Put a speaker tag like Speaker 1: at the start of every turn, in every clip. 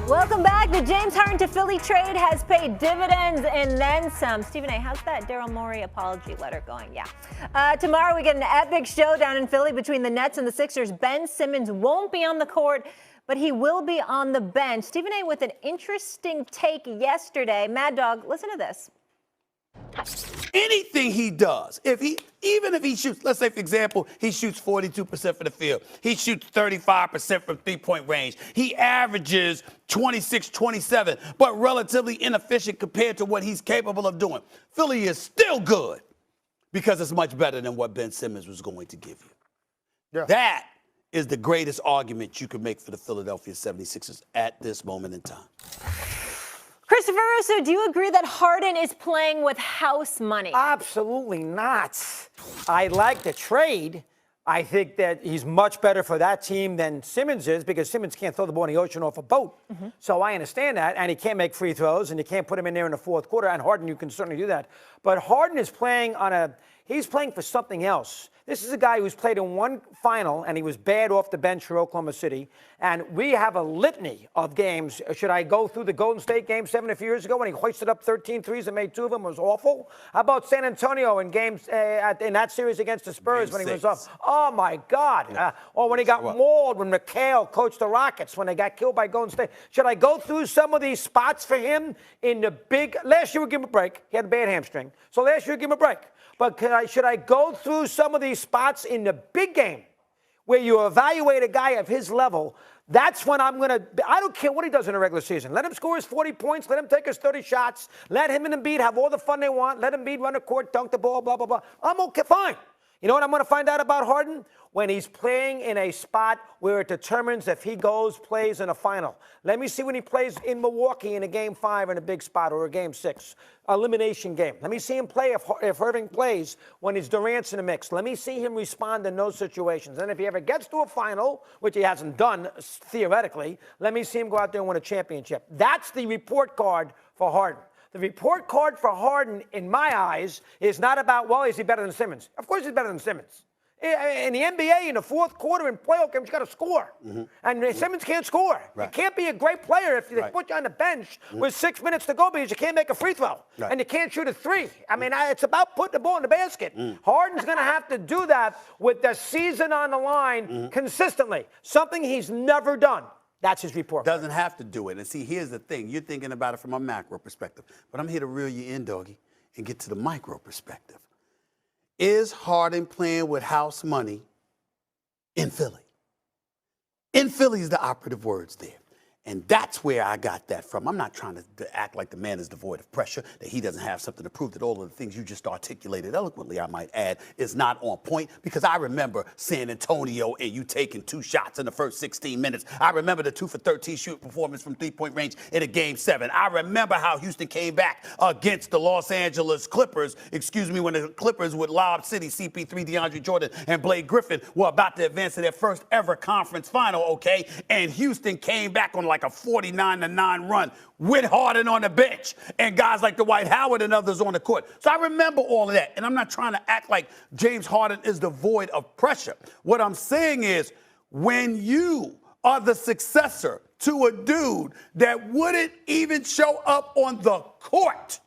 Speaker 1: Welcome back. The James Harden to Philly trade has paid dividends and then some. Stephen A., how's that Daryl Morey apology letter going? Yeah. Tomorrow we get an epic showdown in Philly between the Nets and the Sixers. Ben Simmons won't be on the court, but he will be on the bench. Stephen A. with an interesting take yesterday. Mad Dog, listen to this.
Speaker 2: Anything he does, even if he shoots, let's say, for example, he shoots 42% from the field. He shoots 35% from three-point range. He averages 26, 27, but relatively inefficient compared to what he's capable of doing. Philly is still good because it's much better than what Ben Simmons was going to give you. Yeah. That is the greatest argument you could make for the Philadelphia 76ers at this moment in time.
Speaker 1: Christopher Russo, do you agree that Harden is playing with house money?
Speaker 3: Absolutely not. I like the trade. I think that he's much better for that team than Simmons is because Simmons can't throw the ball in the ocean off a boat. Mm-hmm. So I understand that. And he can't make free throws, and you can't put him in there in the fourth quarter. And Harden, you can certainly do that. But Harden is playing he's playing for something else. This is a guy who's played in one final, and he was bad off the bench for Oklahoma City. And we have a litany of games. Should I go through the Golden State Game 7 a few years ago when he hoisted up 13 threes and made 2 of them? It was awful. How about San Antonio in games in that series against the Spurs when he was up? Oh, my God. Yeah. Or when he got mauled when McHale coached the Rockets when they got killed by Golden State. Should I go through some of these spots for him in the big – last year we give him a break. He had a bad hamstring. So last year we give him a break. But should I go through some of these spots in the big game where you evaluate a guy of his level? That's when I'm going to – I don't care what he does in a regular season. Let him score his 40 points. Let him take his 30 shots. Let him and Embiid have all the fun they want. Let Embiid run the court, dunk the ball, blah, blah, blah. I'm okay, fine. You know what I'm going to find out about Harden? When he's playing in a spot where it determines if he plays in a final. Let me see when he plays in Milwaukee in a Game 5 in a big spot or a Game 6, elimination game. Let me see him play if Irving plays when his Durant's in the mix. Let me see him respond in those situations. And if he ever gets to a final, which he hasn't done theoretically, let me see him go out there and win a championship. That's the report card for Harden. The report card for Harden, in my eyes, is not about, well, is he better than Simmons? Of course he's better than Simmons. In the NBA, in the fourth quarter, in playoff games, you got to score. Mm-hmm. And Simmons can't score. Right. You can't be a great player if they put you on the bench with 6 minutes to go because you can't make a free throw. Right. And you can't shoot a three. I mean, it's about putting the ball in the basket. Harden's going to have to do that with the season on the line consistently, something he's never done. That's his report.
Speaker 2: Doesn't have to do it. And see, here's the thing. You're thinking about it from a macro perspective. But I'm here to reel you in, doggy, and get to the micro perspective. Is Harden playing with house money in Philly? In Philly is the operative words there. And that's where I got that from. I'm not trying to act like the man is devoid of pressure, that he doesn't have something to prove, that all of the things you just articulated eloquently, I might add, is not on point. Because I remember San Antonio and you taking 2 shots in the first 16 minutes. I remember the 2 for 13 shooting performance from three-point range in a Game 7. I remember how Houston came back against the Los Angeles Clippers, when the Clippers with Lob City, CP3, DeAndre Jordan, and Blake Griffin were about to advance to their first ever conference final, okay? And Houston came back on like a 49-9 run with Harden on the bench and guys like Dwight Howard and others on the court. So I remember all of that. And I'm not trying to act like James Harden is devoid of pressure. What I'm saying is when you are the successor to a dude that wouldn't even show up on the court,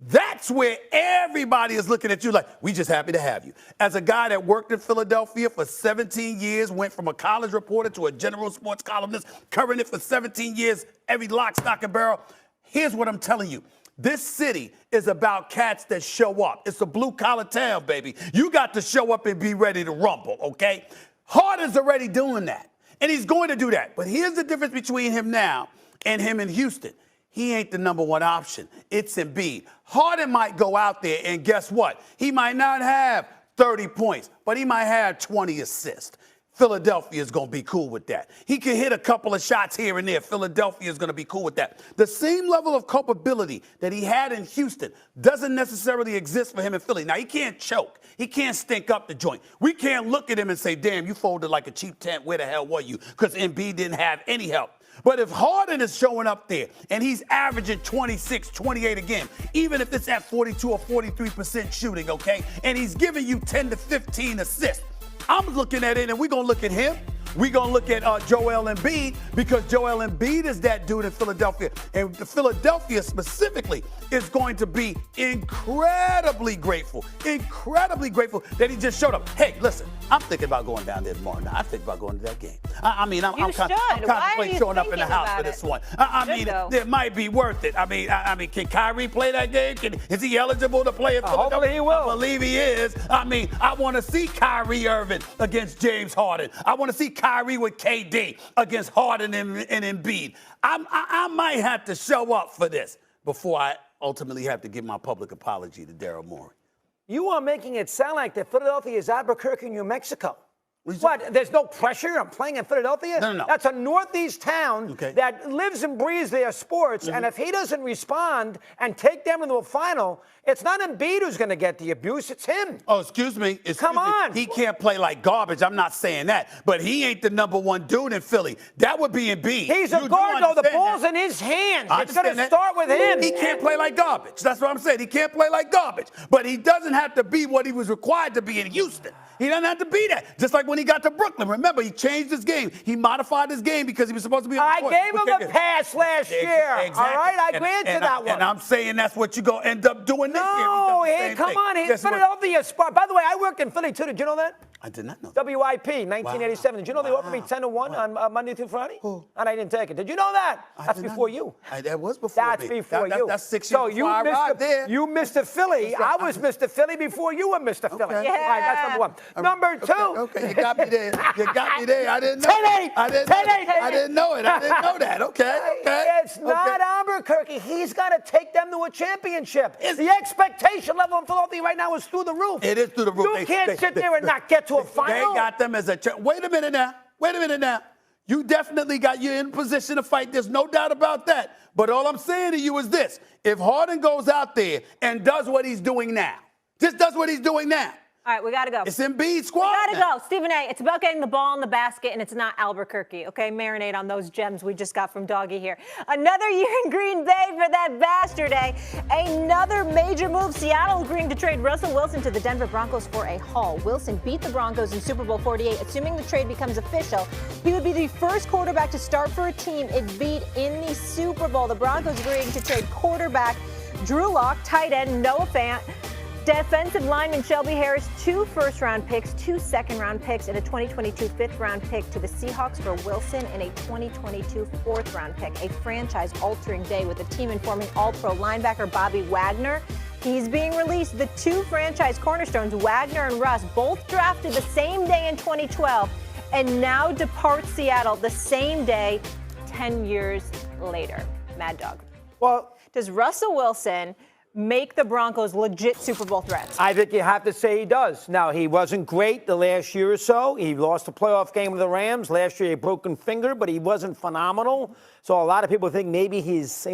Speaker 2: that's where everybody is looking at you like, we just happy to have you. As a guy that worked in Philadelphia for 17 years, went from a college reporter to a general sports columnist, covering it for 17 years, every lock, stock, and barrel, here's what I'm telling you. This city is about cats that show up. It's a blue-collar town, baby. You got to show up and be ready to rumble, okay? Harden's already doing that, and he's going to do that. But here's the difference between him now and him in Houston. He ain't the number one option. It's Embiid. Harden might go out there and guess what? He might not have 30 points, but he might have 20 assists. Philadelphia is going to be cool with that. He can hit a couple of shots here and there. Philadelphia is going to be cool with that. The same level of culpability that he had in Houston doesn't necessarily exist for him in Philly. Now, he can't choke. He can't stink up the joint. We can't look at him and say, damn, you folded like a cheap tent. Where the hell were you? Because Embiid didn't have any help. But if Harden is showing up there and he's averaging 26, 28 again, even if it's at 42 or 43% shooting, okay, and he's giving you 10 to 15 assists, I'm looking at it and we're going to look at him. We're going to look at Joel Embiid because Joel Embiid is that dude in Philadelphia. And Philadelphia specifically is going to be incredibly grateful that he just showed up. Hey, listen, I'm thinking about going down there tomorrow night. I think about going to that game. I'm contemplating showing up in the house for this one. It might be worth it. I mean, can Kyrie play that game? Is he eligible to play in Philadelphia?
Speaker 3: Hopefully he will.
Speaker 2: I believe he is. I want to see Kyrie Irving against James Harden. I want to see Kyrie with KD against Harden and Embiid. I might have to show up for this before I ultimately have to give my public apology to Daryl Morey.
Speaker 3: You are making it sound like that Philadelphia is Albuquerque, New Mexico. What? There's no pressure on playing in Philadelphia?
Speaker 2: No.
Speaker 3: That's a northeast town that lives and breathes their sports, and if he doesn't respond and take them into a final, it's not Embiid who's going to get the abuse, it's him.
Speaker 2: Oh, excuse me.
Speaker 3: Come on.
Speaker 2: He can't play like garbage. I'm not saying that, but he ain't the number one dude in Philly. That would be Embiid.
Speaker 3: He's a guard, though. The ball's in his hands. It's going to start with him.
Speaker 2: He can't play like garbage. That's what I'm saying. He can't play like garbage, but he doesn't have to be what he was required to be in Houston. He doesn't have to be that. Just like when he got to Brooklyn. Remember, he changed his game. He modified his game because he was supposed to be on the court.
Speaker 3: I gave him a pass last year.
Speaker 2: Exactly.
Speaker 3: All right? I granted that one.
Speaker 2: And I'm saying that's what you're going to end up doing this year.
Speaker 3: No, hey, come on. He's Philadelphia spot. By the way, I worked in Philly, too. Did you know that?
Speaker 2: I did not know that.
Speaker 3: WIP, 1987. Wow. Did you know they offered me 10-1 on Monday through Friday?
Speaker 2: Who?
Speaker 3: And I didn't take it. Did you know that? That's before you.
Speaker 2: That was before me.
Speaker 3: That's before you.
Speaker 2: That's 6 years before I arrived there.
Speaker 3: You Mr. Philly. I was Mr. Philly before you were Mr. Philly.
Speaker 2: Okay.
Speaker 3: Yeah. All right, that's number one. Number two.
Speaker 2: Okay, you got me there. I didn't know.
Speaker 3: 10-8.
Speaker 2: I didn't know it. I didn't know that. Okay.
Speaker 3: It's not Albuquerque. He's got to take them to a championship. The expectation level in Philadelphia right now is through the roof.
Speaker 2: It is through the roof.
Speaker 3: You can't sit there and not get to a final.
Speaker 2: They got them as a Wait a minute now. You definitely got you in position to fight. There's no doubt about that. But all I'm saying to you is this. If Harden goes out there and does what he's doing now, just does what he's doing now.
Speaker 1: All right, we got to go.
Speaker 2: It's Embiid's squad.
Speaker 1: We got to go. Stephen A., it's about getting the ball in the basket, and it's not Albuquerque, okay? Marinate on those gems we just got from Doggy here. Another year in Green Bay for that bastard, eh? Another major move. Seattle agreeing to trade Russell Wilson to the Denver Broncos for a haul. Wilson beat the Broncos in Super Bowl 48. Assuming the trade becomes official, he would be the first quarterback to start for a team it beat in the Super Bowl. The Broncos agreeing to trade quarterback Drew Lock, tight end Noah Fant, defensive lineman Shelby Harris, 2 first-round picks, 2 second-round picks, and a 2022 fifth-round pick to the Seahawks for Wilson and a 2022 fourth-round pick. A franchise-altering day with the team informing All-Pro linebacker Bobby Wagner. He's being released. The 2 franchise cornerstones, Wagner and Russ, both drafted the same day in 2012 and now depart Seattle the same day 10 years later. Mad Dog.
Speaker 3: Well,
Speaker 1: does Russell Wilson make the Broncos legit Super Bowl threats?
Speaker 3: I think you have to say he does. Now, he wasn't great the last year or so. He lost a playoff game with the Rams. Last year, a broken finger, but he wasn't phenomenal. So a lot of people think maybe he's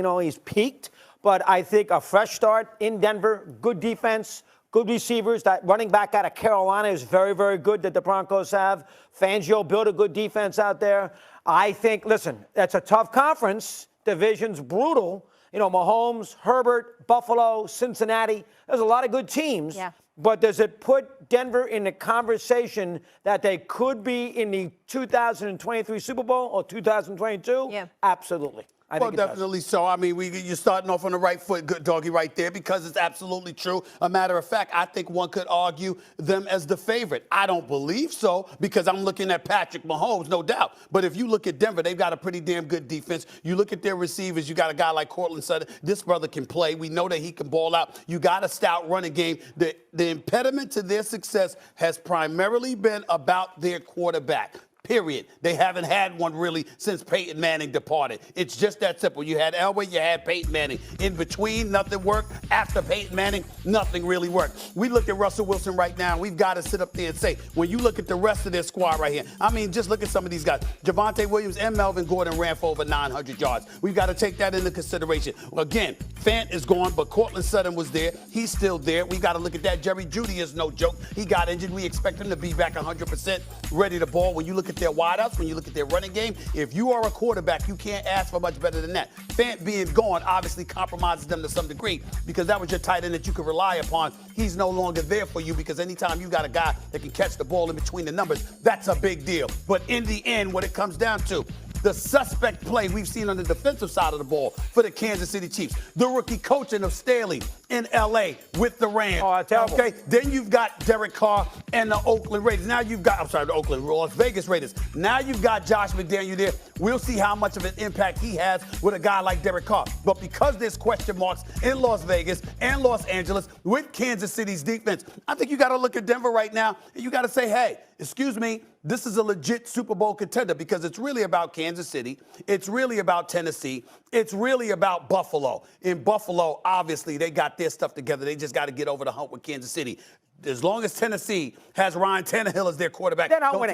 Speaker 3: peaked. But I think a fresh start in Denver, good defense, good receivers. That running back out of Carolina is very, very good that the Broncos have. Fangio built a good defense out there. I think, listen, that's a tough conference. Division's brutal. You know, Mahomes, Herbert, Buffalo, Cincinnati. There's a lot of good teams. Yeah. But does it put Denver in the conversation that they could be in the 2023 Super Bowl or 2022?
Speaker 1: Yeah.
Speaker 3: Absolutely.
Speaker 2: Well, definitely so. I mean, you're starting off on the right foot, good Doggy, right there, because it's absolutely true. A matter of fact, I think one could argue them as the favorite. I don't believe so, because I'm looking at Patrick Mahomes, no doubt. But if you look at Denver, they've got a pretty damn good defense. You look at their receivers, you got a guy like Cortland Sutton. This brother can play. We know that he can ball out. You got a stout running game. The impediment to their success has primarily been about their quarterback. Period. They haven't had one really since Peyton Manning departed. It's just that simple. You had Elway, you had Peyton Manning. In between, nothing worked. After Peyton Manning, nothing really worked. We look at Russell Wilson right now, and we've got to sit up there and say, when you look at the rest of their squad right here, I mean, just look at some of these guys. Javonte Williams and Melvin Gordon ran for over 900 yards. We've got to take that into consideration. Again, Fant is gone, but Cortland Sutton was there. He's still there. We got to look at that. Jerry Jeudy is no joke. He got injured. We expect him to be back 100% ready to ball. When you look at at their wideouts, when you look at their running game, if you are a quarterback, you can't ask for much better than that. Fant being gone obviously compromises them to some degree because that was your tight end that you could rely upon. He's no longer there for you because anytime you got a guy that can catch the ball in between the numbers, that's a big deal. But in the end, what it comes down to, the suspect play we've seen on the defensive side of the ball for the Kansas City Chiefs. The rookie coaching of Staley in L.A. with the Rams.
Speaker 3: Oh, terrible.
Speaker 2: Okay, then you've got Derek Carr and the Oakland Raiders. Now you've got, Las Vegas Raiders. Now you've got Josh McDaniel there. We'll see how much of an impact he has with a guy like Derek Carr. But because there's question marks in Las Vegas and Los Angeles with Kansas City's defense, I think you got to look at Denver right now and you got to say, hey, excuse me, this is a legit Super Bowl contender because it's really about Kansas City. It's really about Tennessee. It's really about Buffalo. In Buffalo, obviously, they got their stuff together. They just got to get over the hump with Kansas City. As long as Tennessee has Ryan Tannehill as their quarterback, don't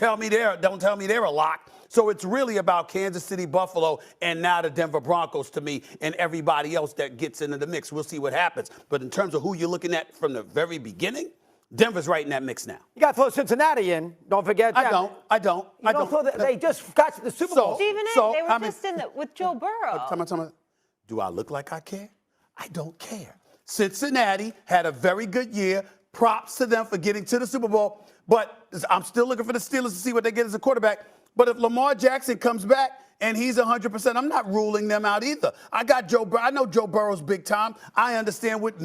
Speaker 2: tell me they're a lock. So it's really about Kansas City, Buffalo, and now the Denver Broncos to me and everybody else that gets into the mix. We'll see what happens. But in terms of who you're looking at from the very beginning, Denver's right in that mix now.
Speaker 3: You got to throw Cincinnati in. Don't forget that.
Speaker 2: I don't.
Speaker 3: They just got to the Super Bowl.
Speaker 1: Stephen A., they were just in with Joe Burrow.
Speaker 2: Do I look like I care? I don't care. Cincinnati had a very good year. Props to them for getting to the Super Bowl. But I'm still looking for the Steelers to see what they get as a quarterback. But if Lamar Jackson comes back and he's 100%, I'm not ruling them out either. I know Joe Burrow's big time. I understand what